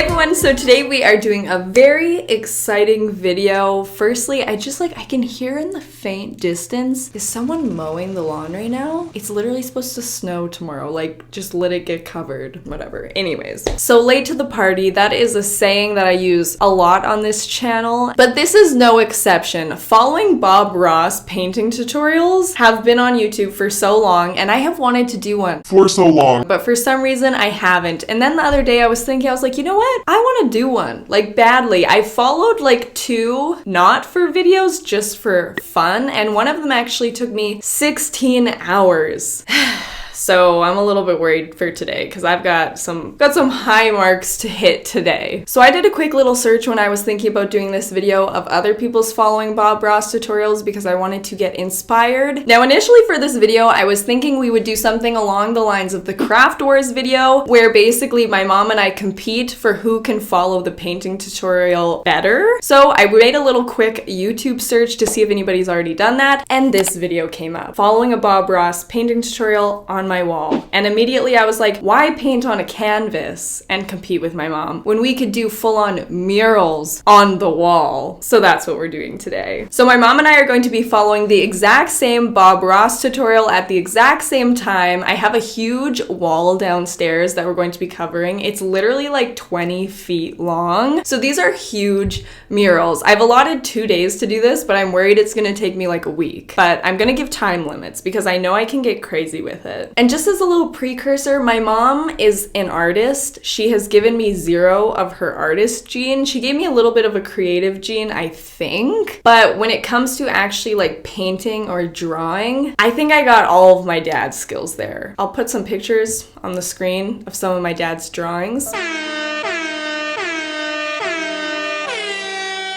Hey everyone, so today we are doing a very exciting video. Firstly, I can hear in the faint distance, is someone mowing the lawn right now? It's literally supposed to snow tomorrow, like just let it get covered, whatever. Anyways, so late to the party, that is a saying that I use a lot on this channel, but this is no exception. Following Bob Ross painting tutorials have been on YouTube for so long, and I have wanted to do one for so long, but for some reason I haven't. And then the other day I was like, you know what? I want to do one, like badly. I followed like 2, not for videos, just for fun, and one of them actually took me 16 hours. So I'm a little bit worried for today because I've got some high marks to hit today. So I did a quick little search when I was thinking about doing this video of other people's following Bob Ross tutorials because I wanted to get inspired. Now initially for this video I was thinking we would do something along the lines of the Craft Wars video where basically my mom and I compete for who can follow the painting tutorial better. So I made a little quick YouTube search to see if anybody's already done that, and this video came up. Following a Bob Ross painting tutorial on my wall. And immediately I was like, why paint on a canvas and compete with my mom when we could do full-on murals on the wall? So that's what we're doing today. So my mom and I are going to be following the exact same Bob Ross tutorial at the exact same time. I have a huge wall downstairs that we're going to be covering. It's literally like 20 feet long. So these are huge murals. I've allotted 2 days to do this, but I'm worried it's gonna take me like a week. But I'm gonna give time limits because I know I can get crazy with it. And just as a little precursor, my mom is an artist. She has given me 0 of her artist gene. She gave me a little bit of a creative gene, I think. But when it comes to actually like painting or drawing, I think I got all of my dad's skills there. I'll put some pictures on the screen of some of my dad's drawings.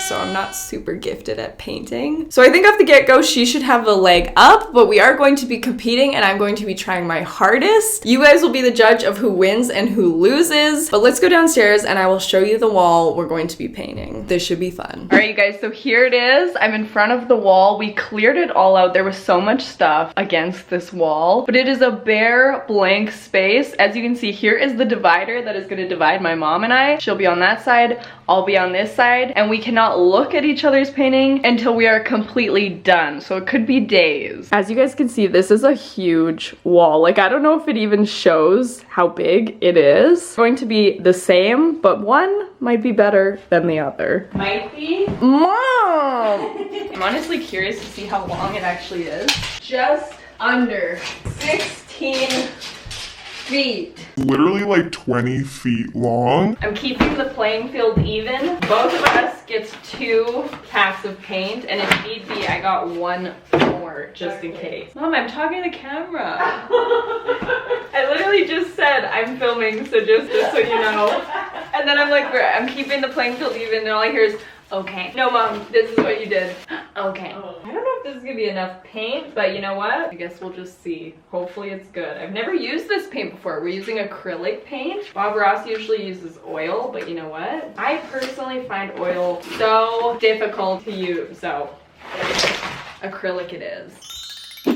So I'm not super gifted at painting. So I think off the get-go, she should have a leg up, but we are going to be competing and I'm going to be trying my hardest. You guys will be the judge of who wins and who loses. But let's go downstairs and I will show you the wall we're going to be painting. This should be fun. All right, you guys, so here it is. I'm in front of the wall. We cleared it all out. There was so much stuff against this wall, but it is a bare blank space. As you can see, here is the divider that is going to divide my mom and I. She'll be on that side, I'll be on this side, and we cannot look at each other's painting until we are completely done. So it could be days. As you guys can see, this is a huge wall. Like, I don't know if it even shows how big it is. It's going to be the same, but one might be better than the other. Might be? Mom! I'm honestly curious to see how long it actually is. Just under 16 feet. literally like 20 feet long. I'm keeping the playing field even. Both of us gets 2 packs of paint, and if need be, I got 1 more just in case. Mom, I'm talking to the camera. I literally just said I'm filming, so just so you know. And then I'm like, I'm keeping the playing field even, and all I hear is, okay. No, Mom, this is what you did. Okay. I don't know if this is gonna be enough paint, but you know what? I guess we'll just see. Hopefully it's good. I've never used this paint before. We're using acrylic paint. Bob Ross usually uses oil, but you know what? I personally find oil so difficult to use, so acrylic it is.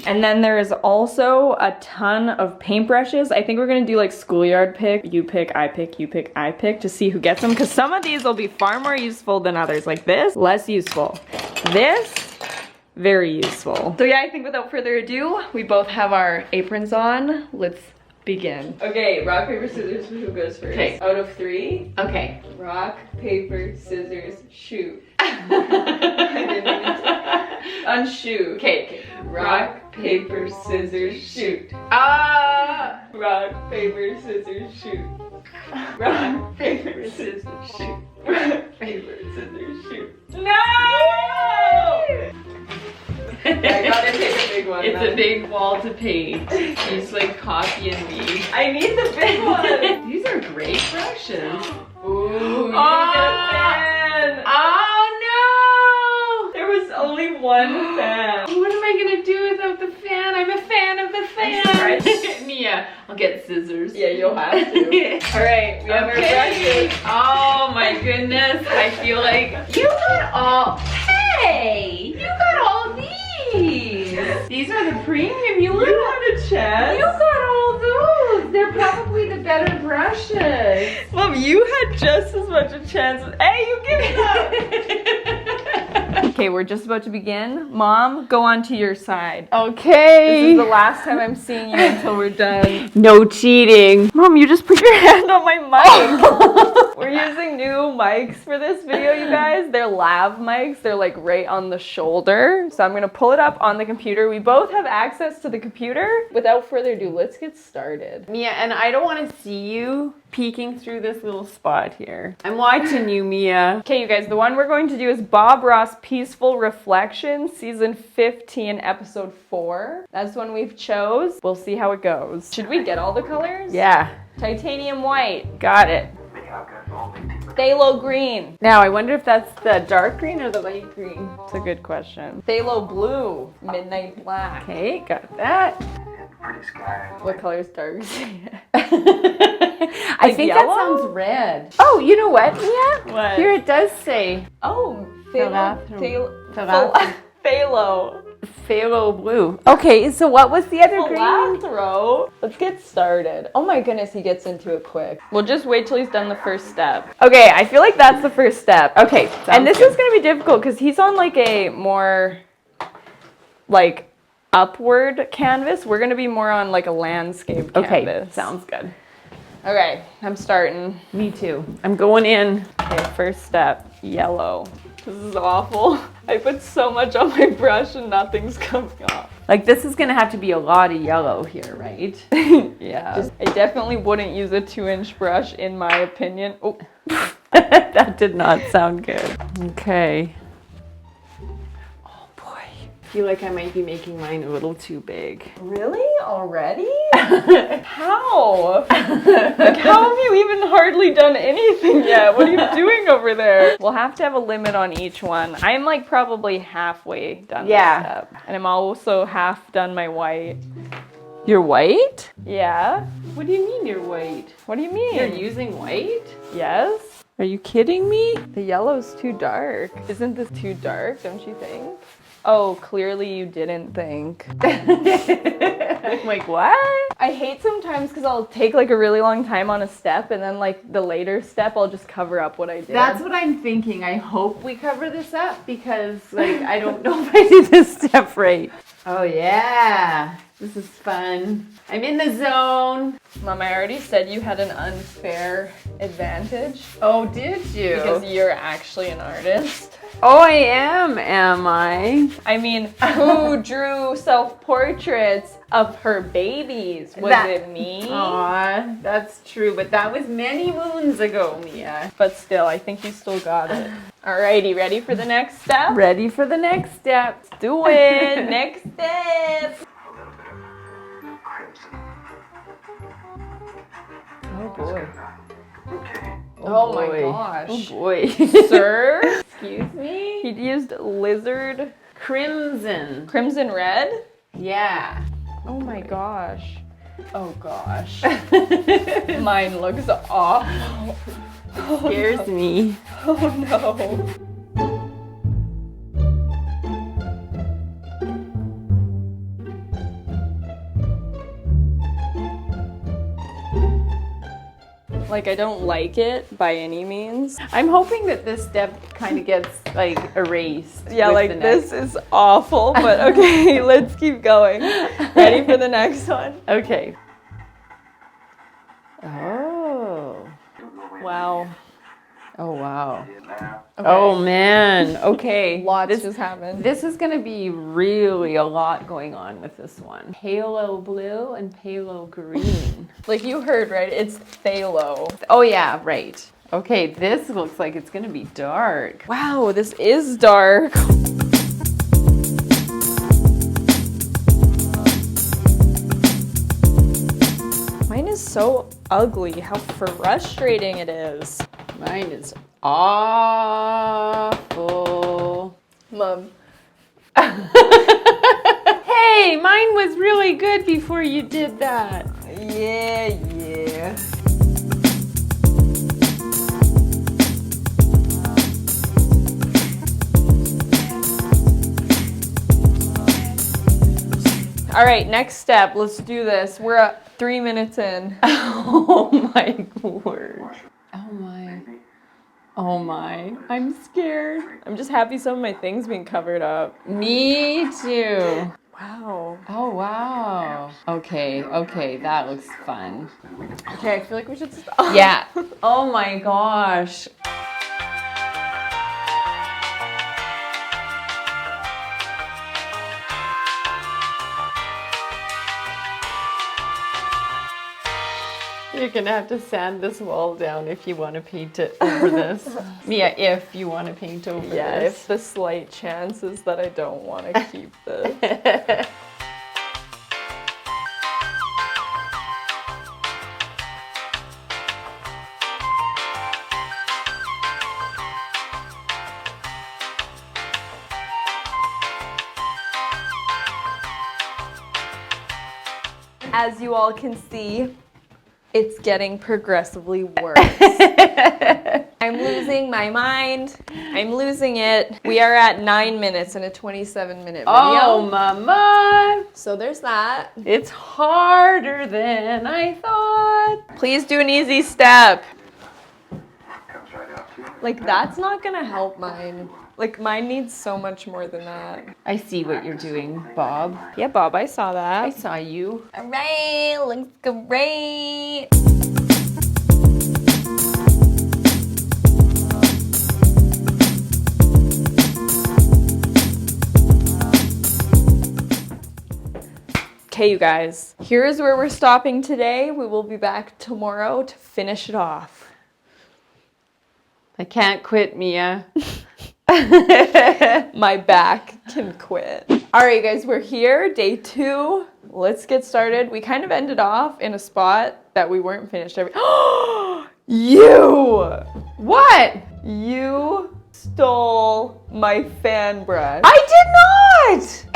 And then there is also a ton of paintbrushes. I think we're gonna do like schoolyard pick. You pick, I pick, you pick, I pick to see who gets them, because some of these will be far more useful than others. Like this, less useful. This, very useful. So yeah, I think without further ado, we both have our aprons on. Let's begin. Okay, rock, paper, scissors, who goes first? Okay. Out of 3? Okay. Rock, paper, scissors, shoot. Unshoot. Okay. Rock, paper, scissors, shoot. Ah! Rock, paper, scissors, shoot. Rock, paper, scissors, shoot. Rock, paper, scissors, shoot. No! I gotta take a big one. It's a big wall to paint. He's like copying me. I need the big one. These are great brushes. Ooh, you didn't get a fan. Oh no! There was only 1 fan. What am I gonna do without the fan? I'm a fan of the fan. Mia, I'll get scissors. Yeah, you'll have to. Alright, we have our brushes. Oh my goodness. I feel like you got all. Hey! You got all these! These are the premium. You had a chance. You got all those. they're probably the better brushes. Mom, you had just as much a chance. Hey, you give it up. Okay, we're just about to begin. Mom, go on to your side. Okay. This is the last time I'm seeing you until we're done. No cheating. Mom, you just put your hand on my mic. We're using new mics for this video, you guys. They're lav mics. They're like right on the shoulder. So I'm gonna pull it up on the computer. We both have access to the computer. Without further ado, let's get started. Mia, and I don't want to see you peeking through this little spot here. I'm watching you, Mia. Okay, you guys, the one we're going to do is Bob Ross Peaceful Reflection, season 15, episode 4. That's the one we've chose. We'll see how it goes. Should we get all the colors? Yeah, Titanium white, got it. phthalo green, Now, I wonder if that's the dark green or the light green. it's a good question, phthalo blue, midnight black. Okay, got that. What color is dark? I think that yellow? sounds red. Oh, you know what, Mia? What? Here it does say Oh, phthalo. Phthalo. Phthalo blue. Okay, so what was the other green? Philanthro. Let's get started. Oh my goodness, he gets into it quick. We'll just wait till he's done the first step. Okay, I feel like that's the first step. Okay, and this is gonna be difficult because he's on like a more like upward canvas. We're gonna be more on like a landscape canvas. Okay, sounds good. Okay, I'm starting. Me too. I'm going in. Okay, first step, yellow. This is awful. I put so much on my brush and nothing's coming off. Like, this is gonna have to be a lot of yellow here, right? Yeah. I definitely wouldn't use a 2-inch brush in my opinion. Oh, That did not sound good. Okay. Oh boy. I feel like I might be making mine a little too big. really? Already? How? Like, how have you even hardly done anything yet? What are you doing over there? We'll have to have a limit on each one. I'm like probably halfway done this step. And I'm also half done my white. You're white? Yeah? What do you mean you're white? What do you mean? You're using white? Yes? Are you kidding me? The yellow's too dark. Isn't this too dark, don't you think? Oh, clearly you didn't think. I'm like, what? I hate sometimes because I'll take like a really long time on a step and then like the later step I'll just cover up what I did. That's what I'm thinking. I hope we cover this up because like I don't know if I did this step right. Oh yeah, this is fun. I'm in the zone. Mom, I already said you had an unfair advantage Oh, did you? because you're actually an artist. Oh, I am I? I mean, who drew self-portraits of her babies? Was it me? Aw, that's true, but that was many moons ago, Mia. But still, I think you still got it. Alrighty, ready for the next step? Ready for the next step. Do it! Next step! Oh boy. Oh my boy. gosh. Oh boy. Sir? Excuse me? He used lizard Crimson. crimson red? Yeah. Oh my gosh. Oh gosh. Mine looks awful. Scares me. Oh no. Like, I don't like it by any means. I'm hoping that this step kind of gets like erased. Yeah, with like the this is awful, but okay, let's keep going. Ready for the next one? Okay. Oh. Wow. Oh wow. Okay. Oh man. Okay. Lots just happened. This is gonna be really a lot going on with this one. Palo blue and palo green. Like you heard, right? It's phthalo. Oh yeah, right. Okay, this looks like it's gonna be dark. Wow, this is dark. Mine is so ugly. How frustrating it is. Mine is awful. Mom. Hey, mine was really good before you did that. Yeah. All right, next step. Let's do this. We're at 3 minutes in. Oh my word. Oh my. Oh my. I'm scared. I'm just happy some of my things being covered up. Me too. Wow. Oh wow. Okay, that looks fun. Okay, I feel like we should stop. Yeah. Oh my gosh. You're gonna have to sand this wall down if you want to paint it over this. Yeah, if you want to paint over Yeah, this. if the slight chances that I don't want to keep this. As you all can see, it's getting progressively worse. I'm losing my mind. I'm losing it. We are at 9 minutes in a 27-minute video. Oh, mama. So there's that. It's harder than I thought. Please do an easy step. Like, that's not gonna help mine. Like, mine needs so much more than that. I see what you're doing, Bob. Yeah, Bob, I saw that. I saw you. All right, looks great. Okay, you guys, here is where we're stopping today. We will be back tomorrow to finish it off. I can't quit, Mia. My back can quit. All right, guys, we're here, day 2. Let's get started. We kind of ended off in a spot that we weren't finished. You! What? You stole my fan brush. I did not!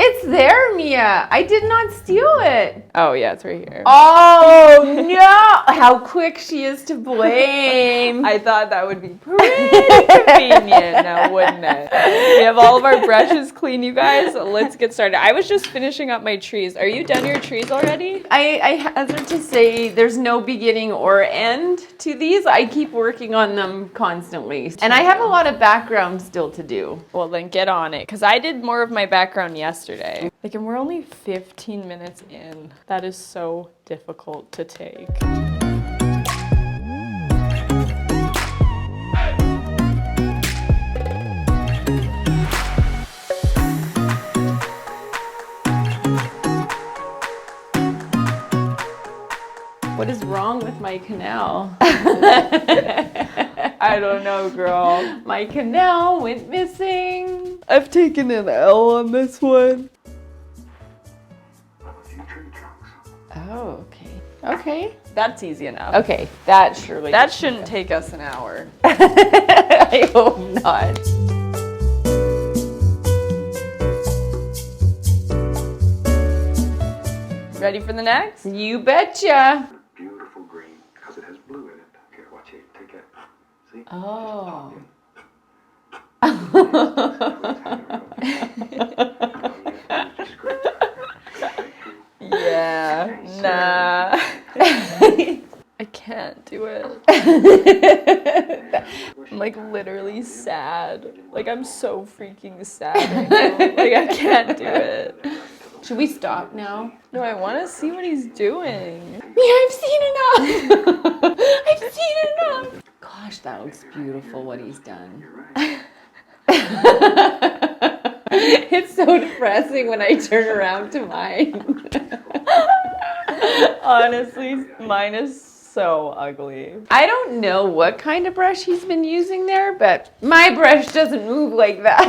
It's there, Mia. I did not steal it. Oh, yeah, it's right here. Oh, no! How quick she is to blame. I thought that would be pretty convenient now, wouldn't it? We have all of our brushes clean, you guys. Let's get started. I was just finishing up my trees. Are you done your trees already? I hazard to say there's no beginning or end to these. I keep working on them constantly. And I have a lot of background still to do. Well, then get on it, because I did more of my background yesterday. Like, and we're only 15 minutes in. That is so difficult to take. What is wrong with my canal? I don't know, girl. My canal went missing. I've taken an L on this one. Oh, okay. Okay. That's easy enough. Okay, that surely. That shouldn't take us an hour. I hope not. Ready for the next? You betcha. Beautiful green because it has blue in it. Here, watch it. Take it. See? Oh. Just great. Yeah. Nah. I can't do it. I'm like literally sad. Like I'm so freaking sad right now. Like I can't do it. Should we stop now? No, I want to see what he's doing. Yeah, I've seen enough. I've seen enough. Gosh, that looks beautiful what he's done. It's so depressing when I turn around to mine. Honestly, mine is so ugly. I don't know what kind of brush he's been using there, but my brush doesn't move like that.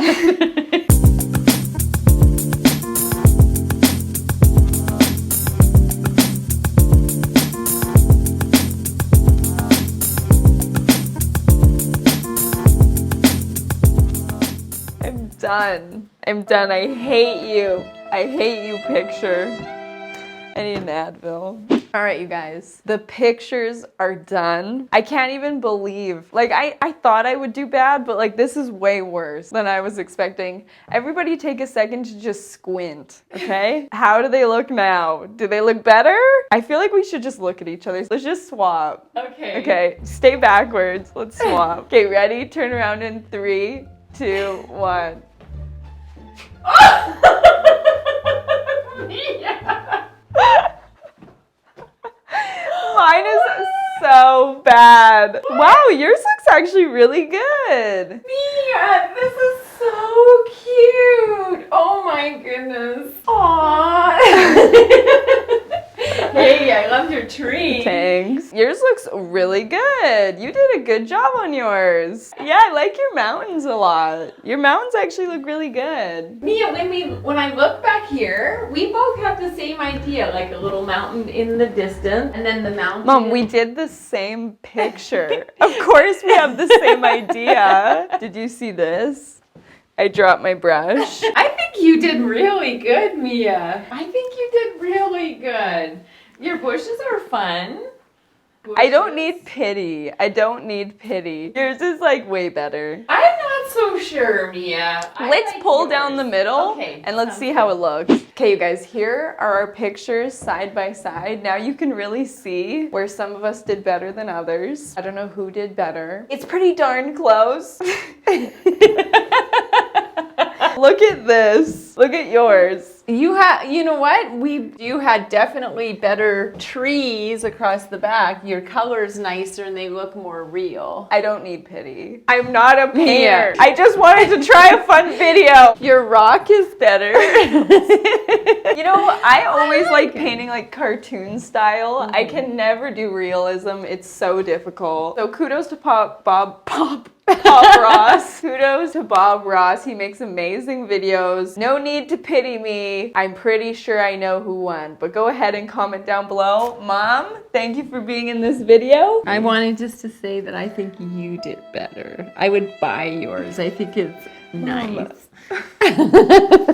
I'm done. I hate you. I hate you, picture. I need an Advil. All right, you guys, the pictures are done. I can't even believe, like I thought I would do bad, but like this is way worse than I was expecting. Everybody take a second to just squint, okay? How do they look now? Do they look better? I feel like we should just look at each other. Let's just swap. Okay. Okay, stay backwards. Let's swap. Okay, ready? Turn around in 3, 2, 1. Mine is so bad. Wow, yours looks actually really good. Mia, this is so cute. Oh my goodness. Aww. Hey, I love your tree. Thanks. Yours looks really good. You did a good job on yours. Yeah, I like your mountains a lot. Your mountains actually look really good. Mia, when I look back here, we both have the same idea, like a little mountain in the distance, and then the mountain. Mom, we did the same picture. Of course we have the same idea. Did you see this? I dropped my brush. I think you did really good, Mia. I think you did really good. Your bushes are fun. I don't need pity. I don't need pity. Yours is like way better. I'm not so sure, Mia. Let's pull down the middle Okay, and let's see how it looks. Okay, you guys, here are our pictures side by side. Now you can really see where some of us did better than others. I don't know who did better. It's pretty darn close. Look at this. Look at yours. You know what? You had definitely better trees across the back. Your color's nicer and they look more real. I don't need pity. I'm not a painter. I just wanted to try a fun video. Your rock is better. You know, I always like painting like cartoon style. I can never do realism. It's so difficult. So kudos to Bob Ross. Kudos to Bob Ross. He makes amazing videos. No need to pity me. I'm pretty sure I know who won, but go ahead and comment down below. Mom, thank you for being in this video. I wanted just to say that I think you did better. I would buy yours. I think it's nice.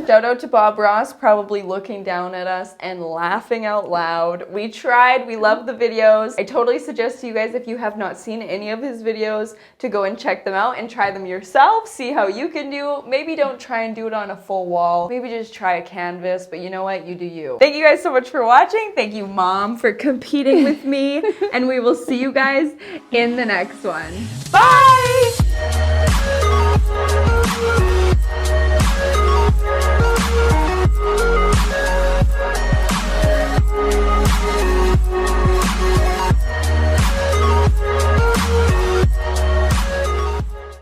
Shout out to Bob Ross, probably looking down at us and laughing out loud. We tried, we love the videos. I totally suggest to you guys, if you have not seen any of his videos, to go and check them out and try them yourself, see how you can do. Maybe don't try and do it on a full wall. Maybe just try a canvas, but you know what? You do you. Thank you guys so much for watching. Thank you, Mom, for competing with me, and we will see you guys in the next one. Bye!